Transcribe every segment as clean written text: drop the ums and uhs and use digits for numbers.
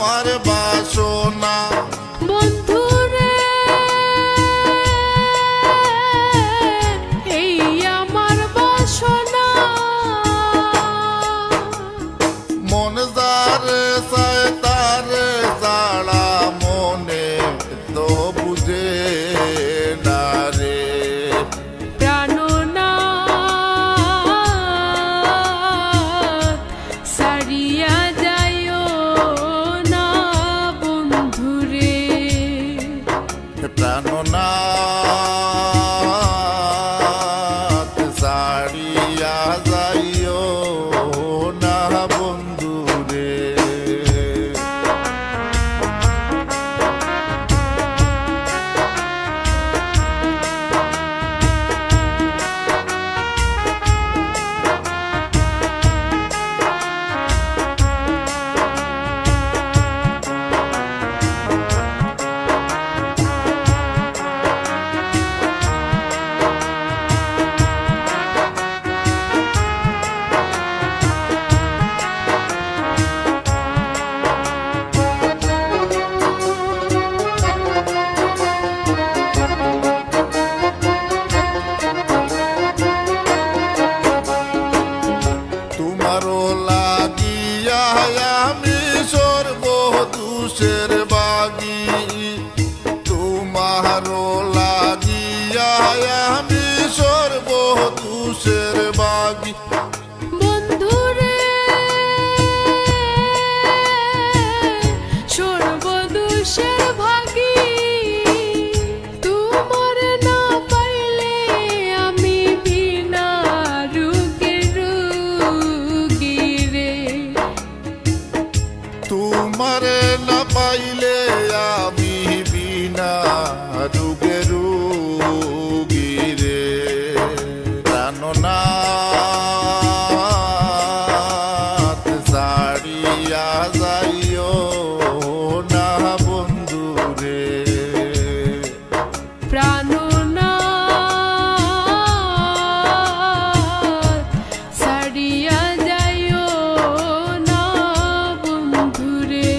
আমার বাসনা বন্ধুরে এই আমার বাসনা মন যারে চায় তারে ছাড়া মনে তো বুঝে না রে প্রাণনাথ সারিয়া যাইও না বন্ধুরে প্রাণনাথ ছাড়িয়া যাইও না বন্ধুরে তোমারও লাগিয়া আমি সর্বদোষের বাগী তোমারও লাগিয়া আমি সর্বদোষের বাগী বন্ধুরে সর্বদোষের ভাগী তোমার না পাইলে আমি বিনা রোগের রোগী রে তোমারে না পাইলে আমি বিনা রোগে রোগী রে প্রাণনাথ ছাড়িয়া যাইও না বন্ধুরে প্রাণনাথ সারিয়া যাইও না বন্ধুরে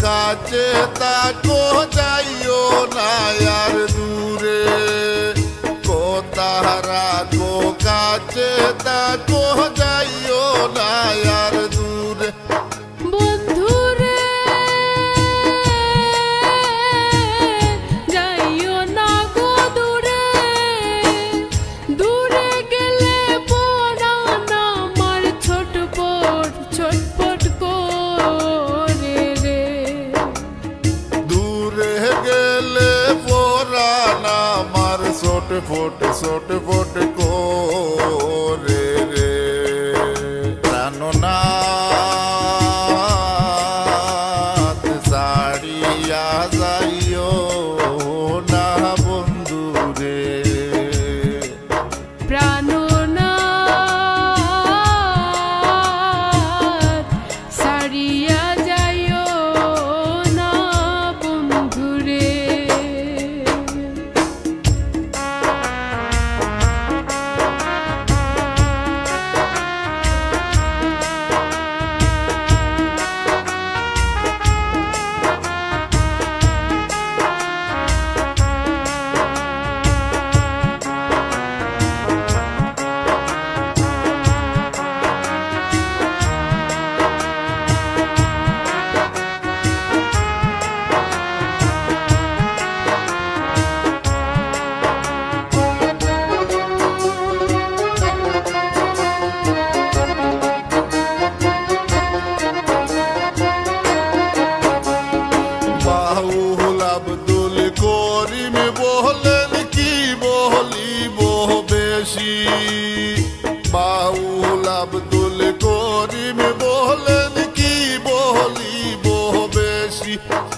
কাছে তাকো যাইও না আর দূরে কোতারা কো কাছে তাকো যাইও না আর দূরে বন্ধুরে যাইও না গো দূরে দূরে গেলে পরাণ আমার ছটপট ছটপট করে রে দূরে গেলে পরাণ আমার ছটফট ছটফট করে রে প্রাণনাথ ছাড়িয়া যাইও না বন্ধুরে প্রাণনাথ সারিয়া যাইও না বন্ধুরে বুঝি